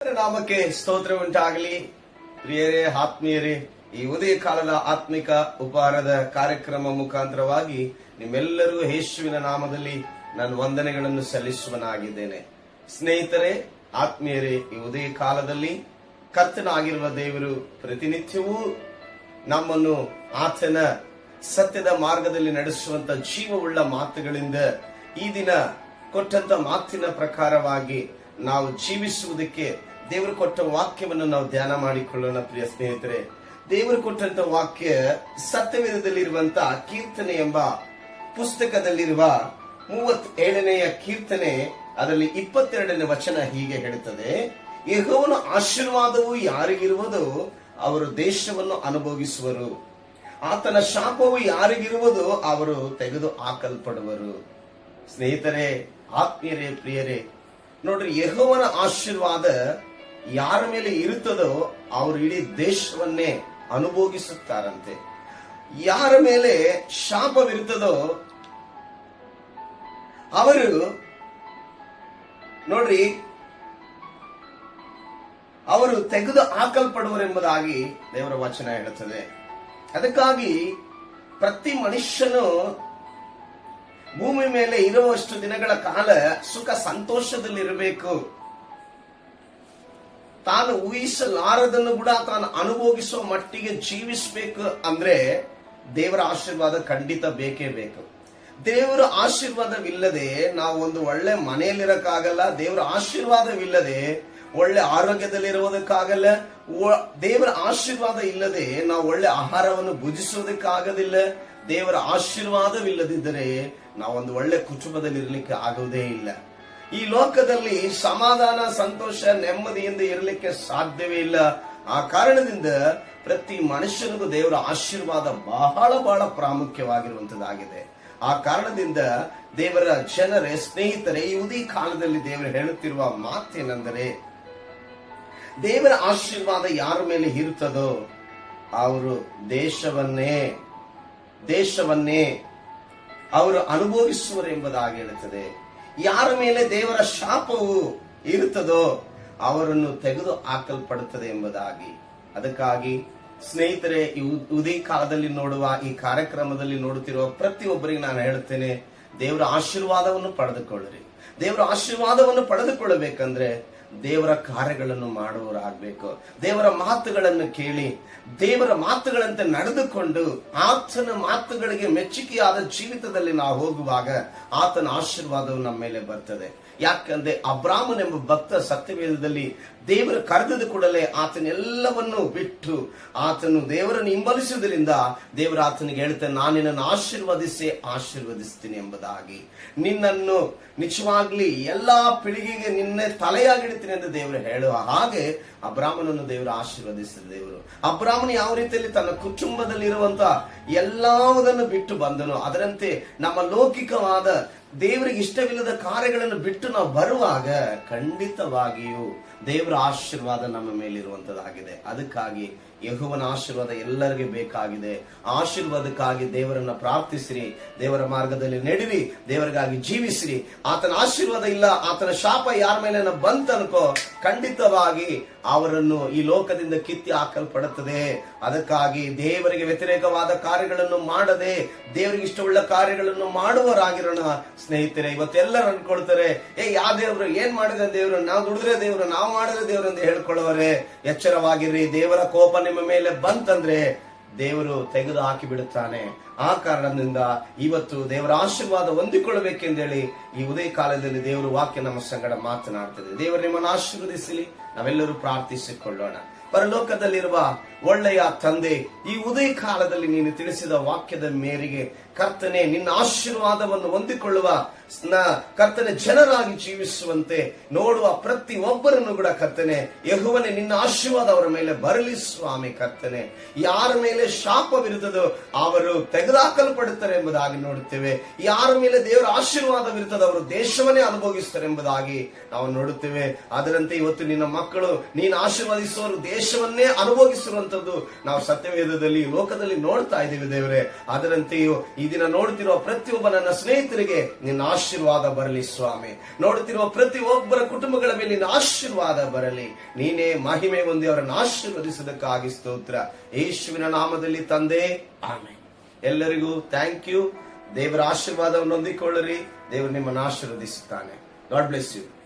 ನಾಮಕ್ಕೆ ಸ್ತೋತ್ರ ಉಂಟಾಗಲಿ. ಪ್ರಿಯರೇ, ಆತ್ಮೀಯರೇ, ಈ ಉದಯ ಕಾಲದ ಆತ್ಮಿಕ ಉಪಹಾರದ ಕಾರ್ಯಕ್ರಮ ಮುಖಾಂತರವಾಗಿ ನಿಮ್ಮೆಲ್ಲರಿಗೂ ಯೇಸುವಿನ ನಾಮದಲ್ಲಿ ನಾನು ವಂದನೆಗಳನ್ನು ಸಲ್ಲಿಸುವನಾಗಿದ್ದೇನೆ. ಸ್ನೇಹಿತರೆ, ಆತ್ಮೀಯರೇ, ಈ ಉದಯ ಕಾಲದಲ್ಲಿ ಕರ್ತನಾಗಿರುವ ದೇವರು ಪ್ರತಿನಿತ್ಯವೂ ನಮ್ಮನ್ನು ಆತನ ಸತ್ಯದ ಮಾರ್ಗದಲ್ಲಿ ನಡೆಸುವಂತ ಜೀವವುಳ್ಳ ಮಾತುಗಳಿಂದ ಈ ದಿನ ಕೊಟ್ಟಂತ ಮಾತಿನ ಪ್ರಕಾರವಾಗಿ ನಾವು ಜೀವಿಸುವುದಕ್ಕೆ ದೇವರು ಕೊಟ್ಟ ವಾಕ್ಯವನ್ನು ನಾವು ಧ್ಯಾನ ಮಾಡಿಕೊಳ್ಳೋಣ. ಪ್ರಿಯ ಸ್ನೇಹಿತರೆ, ದೇವರು ಕೊಟ್ಟಂತ ವಾಕ್ಯ ಸತ್ಯವೇದದಲ್ಲಿರುವಂತ ಕೀರ್ತನೆ ಎಂಬ ಪುಸ್ತಕದಲ್ಲಿರುವ 37ನೆಯ ಕೀರ್ತನೆ, ಅದರಲ್ಲಿ 22ನೇ ವಚನ ಹೀಗೆ ಹೇಳುತ್ತದೆ: ಯೆಹೋವನ ಆಶೀರ್ವಾದವು ಯಾರಿಗಿರುವುದೋ ಅವರು ದೇಶವನ್ನು ಅನುಭವಿಸುವರು, ಆತನ ಶಾಪವು ಯಾರಿಗಿರುವುದೋ ಅವರು ತೆಗೆದು ಹಾಕಲ್ಪಡುವರು. ಸ್ನೇಹಿತರೆ, ಆತ್ಮೀಯರೇ, ಪ್ರಿಯರೇ, ನೋಡ್ರಿ, ಯೆಹೋವನ ಆಶೀರ್ವಾದ ಯಾರ ಮೇಲೆ ಇರುತ್ತದೋ ಅವರು ಇಡೀ ದೇಶವನ್ನೇ ಅನುಭೋಗಿಸುತ್ತಾರಂತೆ. ಯಾರ ಮೇಲೆ ಶಾಪವಿರುತ್ತದೋ ಅವರು ನೋಡ್ರಿ ಅವರು ತೆಗೆದು ಹಾಕಲ್ಪಡುವರೆಂಬುದಾಗಿ ದೇವರ ವಚನ ಹೇಳುತ್ತದೆ. ಅದಕ್ಕಾಗಿ ಪ್ರತಿ ಮನುಷ್ಯನು ಭೂಮಿ ಮೇಲೆ ಇರುವಷ್ಟು ದಿನಗಳ ಕಾಲ ಸುಖ ಸಂತೋಷದಲ್ಲಿರಬೇಕು. ತಾನು ಊಹಿಸಲಾರದನ್ನು ಕೂಡ ತಾನು ಅನುಭವಿಸುವ ಮಟ್ಟಿಗೆ ಜೀವಿಸಬೇಕು ಅಂದ್ರೆ ದೇವರ ಆಶೀರ್ವಾದ ಖಂಡಿತ ಬೇಕೇ ಬೇಕು. ದೇವರ ಆಶೀರ್ವಾದವಿಲ್ಲದೆ ನಾವು ಒಂದು ಒಳ್ಳೆ ಮನೆಯಲ್ಲಿರಕ್ಕಾಗಲ್ಲ. ದೇವರ ಆಶೀರ್ವಾದವಿಲ್ಲದೆ ಒಳ್ಳೆ ಆರೋಗ್ಯದಲ್ಲಿರುವುದಕ್ಕಾಗಲ್ಲ. ದೇವರ ಆಶೀರ್ವಾದ ಇಲ್ಲದೆ ನಾವು ಒಳ್ಳೆ ಆಹಾರವನ್ನು ಭುಜಿಸುವುದಕ್ಕಾಗೋದಿಲ್ಲ. ದೇವರ ಆಶೀರ್ವಾದವಿಲ್ಲದಿದ್ದರೆ ನಾವೊಂದು ಒಳ್ಳೆ ಕುಟುಂಬದಲ್ಲಿ ಇರಲಿಕ್ಕೆ ಆಗುವುದೇ ಇಲ್ಲ. ಈ ಲೋಕದಲ್ಲಿ ಸಮಾಧಾನ, ಸಂತೋಷ, ನೆಮ್ಮದಿಯಿಂದ ಇರಲಿಕ್ಕೆ ಸಾಧ್ಯವೇ ಇಲ್ಲ. ಆ ಕಾರಣದಿಂದ ಪ್ರತಿ ಮನುಷ್ಯನಿಗೂ ದೇವರ ಆಶೀರ್ವಾದ ಬಹಳ ಬಹಳ ಪ್ರಾಮುಖ್ಯವಾಗಿರುವಂತದ್ದಾಗಿದೆ. ಆ ಕಾರಣದಿಂದ ದೇವರ ಜನರೇ, ಸ್ನೇಹಿತರೆ, ಈ ಉದಯ ಕಾಲದಲ್ಲಿ ದೇವರು ಹೇಳುತ್ತಿರುವ ಮಾತೇನೆಂದರೆ, ದೇವರ ಆಶೀರ್ವಾದ ಯಾರ ಮೇಲೆ ಇರುತ್ತದೋ ಅವರು ದೇಶವನ್ನೇ ಅವರು ಅನುಭವಿಸುವರು ಎಂಬುದಾಗಿ ಹೇಳುತ್ತದೆ. ಯಾರ ಮೇಲೆ ದೇವರ ಶಾಪವು ಇರುತ್ತದೋ ಅವರನ್ನು ತೆಗೆದು ಹಾಕಲ್ಪಡುತ್ತದೆ ಎಂಬುದಾಗಿ. ಅದಕ್ಕಾಗಿ ಸ್ನೇಹಿತರೆ, ಈ ಉದಯ ಕಾಲದಲ್ಲಿ ನೋಡುವ ಈ ಕಾರ್ಯಕ್ರಮದಲ್ಲಿ ನೋಡುತ್ತಿರುವ ಪ್ರತಿಯೊಬ್ಬರಿಗೆ ನಾನು ಹೇಳುತ್ತೇನೆ, ದೇವರ ಆಶೀರ್ವಾದವನ್ನು ಪಡೆದುಕೊಳ್ಳಿರಿ. ದೇವರ ಆಶೀರ್ವಾದವನ್ನು ಪಡೆದುಕೊಳ್ಳಬೇಕಂದ್ರೆ ದೇವರ ಕಾರ್ಯಗಳನ್ನು ಮಾಡುವವರಾಗಬೇಕು. ದೇವರ ಮಾತುಗಳನ್ನು ಕೇಳಿ ದೇವರ ಮಾತುಗಳಂತೆ ನಡೆದುಕೊಂಡು ಆತನ ಮಾತುಗಳಿಗೆ ಮೆಚ್ಚುಗೆಯಾದ ಜೀವಿತದಲ್ಲಿ ನಾವು ಹೋಗುವಾಗ ಆತನ ಆಶೀರ್ವಾದವು ನಮ್ಮ ಮೇಲೆ ಬರ್ತದೆ. ಯಾಕಂದ್ರೆ ಅಬ್ರಾಮನೆಂಬ ಭಕ್ತ ಸತ್ಯವೇದದಲ್ಲಿ ದೇವರು ಕರೆದ ಕೂಡಲೇ ಆತನೆಲ್ಲವನ್ನು ಬಿಟ್ಟು ಆತನು ದೇವರನ್ನು ಹಿಂಬಲಿಸುವುದರಿಂದ ದೇವರು ಆತನಿಗೆ ಹೇಳ್ತಾನೆ, ನಾನು ನಿನ್ನನ್ನು ಆಶೀರ್ವದಿಸ್ತೀನಿ ಎಂಬುದಾಗಿ. ನಿನ್ನನ್ನು ನಿಜವಾಗ್ಲಿ ಎಲ್ಲಾ ಪೀಳಿಗೆಗೆ ನಿನ್ನೆ ತಲೆಯಾಗಿಡ್ತೀನಿ ಎಂದು ದೇವರು ಹೇಳುವ ಹಾಗೆ ಅಬ್ರಾಮನನ್ನು ದೇವರು ಆಶೀರ್ವದಿಸಿದ ದೇವರು. ಅಬ್ರಾಮನು ಯಾವ ರೀತಿಯಲ್ಲಿ ತನ್ನ ಕುಟುಂಬದಲ್ಲಿರುವಂತ ಎಲ್ಲವುದನ್ನು ಬಿಟ್ಟು ಬಂದನು, ಅದರಂತೆ ನಮ್ಮ ಲೌಕಿಕವಾದ ದೇವರಿಗೆ ಇಷ್ಟವಿಲ್ಲದ ಕಾರ್ಯಗಳನ್ನು ಬಿಟ್ಟು ನಾವು ಬರುವಾಗ ಖಂಡಿತವಾಗಿಯೂ ದೇವರ ಆಶೀರ್ವಾದ ನಮ್ಮ ಮೇಲಿರುವಂತದ್ದಾಗಿದೆ. ಅದಕ್ಕಾಗಿ ಯೆಹೋವನ ಆಶೀರ್ವಾದ ಎಲ್ಲರಿಗೆ ಬೇಕಾಗಿದೆ. ಆಶೀರ್ವಾದಕ್ಕಾಗಿ ದೇವರನ್ನ ಪ್ರಾರ್ಥಿಸಿರಿ, ದೇವರ ಮಾರ್ಗದಲ್ಲಿ ನಡೆಯಿರಿ, ದೇವರಿಗಾಗಿ ಜೀವಿಸಿರಿ. ಆತನ ಆಶೀರ್ವಾದ ಇಲ್ಲ, ಆತನ ಶಾಪ ಯಾರ ಮೇಲೆ ಬಂತನ್ಕೋ ಖಂಡಿತವಾಗಿ ಅವರನ್ನು ಈ ಲೋಕದಿಂದ ಕಿತ್ತಿ ಹಾಕಲ್ಪಡುತ್ತದೆ. ಅದಕ್ಕಾಗಿ ದೇವರಿಗೆ ವ್ಯತಿರೇಕವಾದ ಕಾರ್ಯಗಳನ್ನು ಮಾಡದೆ ದೇವರಿಗೆ ಇಷ್ಟವುಳ್ಳ ಕಾರ್ಯಗಳನ್ನು ಮಾಡುವವರಾಗಿರೋಣ. ಸ್ನೇಹಿತರೆ, ಇವತ್ತೆಲ್ಲರೂ ಅನ್ಕೊಳ್ತಾರೆ, ಯಾವ ದೇವರು ಏನ್ ಮಾಡಿದ ದೇವರು, ನಾವು ದುಡಿದ್ರೆ ದೇವರು, ನಾವು ಮಾಡಿದ್ರೆ ದೇವರು ಅಂತ ಹೇಳ್ಕೊಳ್ಳುವರೆ. ಎಚ್ಚರವಾಗಿರ್ರಿ. ದೇವರ ಕೋಪ ನಿಮ್ಮ ಮೇಲೆ ಬಂತಂದ್ರೆ ದೇವರು ತೆಗೆದು ಹಾಕಿ ಬಿಡುತ್ತಾನೆ. ಆ ಕಾರಣದಿಂದ ಇವತ್ತು ದೇವರ ಆಶೀರ್ವಾದ ಹೊಂದಿಕೊಳ್ಳಬೇಕೆಂದೇಳಿ ಈ ಉದಯ ಕಾಲದಲ್ಲಿ ದೇವರ ವಾಕ್ಯ ನಮ್ಮ ಸಂಗಡ ಮಾತನಾಡ್ತದೆ. ದೇವರು ನಿಮ್ಮನ್ನು ಆಶೀರ್ವದಿಸಲಿ. ನಾವೆಲ್ಲರೂ ಪ್ರಾರ್ಥಿಸಿಕೊಳ್ಳೋಣ. ಪರಲೋಕದಲ್ಲಿರುವ ಒಳ್ಳೆಯ ತಂದೆ, ಈ ಉದಯ ಕಾಲದಲ್ಲಿ ನೀನು ತಿಳಿಸಿದ ವಾಕ್ಯದ ಮೇರೆಗೆ ಕರ್ತನೆ ನಿನ್ನ ಆಶೀರ್ವಾದವನ್ನು ಹೊಂದಿಕೊಳ್ಳುವ ಕರ್ತನೆ ಜನರಾಗಿ ಜೀವಿಸುವಂತೆ ನೋಡುವ ಪ್ರತಿ ಒಬ್ಬರನ್ನು ಕೂಡ ಕರ್ತನೆ ಯೆಹೋವನೇ ನಿನ್ನ ಆಶೀರ್ವಾದ ಅವರ ಮೇಲೆ ಬರಲಿ ಸ್ವಾಮಿ. ಕರ್ತನೆ ಯಾರ ಮೇಲೆ ಶಾಪವಿರುತ್ತದೋ ಅವರು ತೆಗೆದುಹಾಕಲ್ಪಡುತ್ತಾರೆ ಎಂಬುದಾಗಿ ನೋಡುತ್ತೇವೆ. ಯಾರ ಮೇಲೆ ದೇವರ ಆಶೀರ್ವಾದವಿರುತ್ತದೋ ಅವರು ದೇಶವನ್ನೇ ಅನುಭವಿಸುತ್ತಾರೆ ಎಂಬುದಾಗಿ ನಾವು ನೋಡುತ್ತೇವೆ. ಅದರಂತೆ ಇವತ್ತು ನಿನ್ನ ಮಕ್ಕಳು ನೀನು ಆಶೀರ್ವದಿಸುವವರು ದೇಶವನ್ನೇ ಅನುಭವಿಸಿರುವಂತದ್ದು ನಾವು ಸತ್ಯವೇದದಲ್ಲಿ ಲೋಕದಲ್ಲಿ ನೋಡ್ತಾ ಇದ್ದೀವಿ ದೇವರೇ. ಅದರಂತೆಯೂ ಈ ದಿನ ನೋಡುತ್ತಿರುವ ಪ್ರತಿಯೊಬ್ಬ ನನ್ನ ಸ್ನೇಹಿತರಿಗೆ ನಿನ್ನ ಆಶೀರ್ವಾದ ಬರಲಿ ಸ್ವಾಮಿ. ನೋಡುತ್ತಿರುವ ಪ್ರತಿಯೊಬ್ಬರ ಕುಟುಂಬಗಳ ಮೇಲೆ ನಿನ್ನ ಆಶೀರ್ವಾದ ಬರಲಿ. ನೀನೇ ಮಹಿಮೆ ಹೊಂದಿ ಅವರನ್ನು ಆಶೀರ್ವದಿಸುವುದಕ್ಕಾಗಿ ಸ್ತೋತ್ರ. ಯೇಸುವಿನ ನಾಮದಲ್ಲಿ ತಂದೆ, ಆಮೆನ್. ಎಲ್ಲರಿಗೂ ಥ್ಯಾಂಕ್ ಯು. ದೇವರ ಆಶೀರ್ವಾದವನ್ನು ಹೊಂದಿಕೊಳ್ಳಿರಿ. ದೇವರು ನಿಮ್ಮನ್ನು ಆಶೀರ್ವದಿಸುತ್ತಾನೆ. God bless you.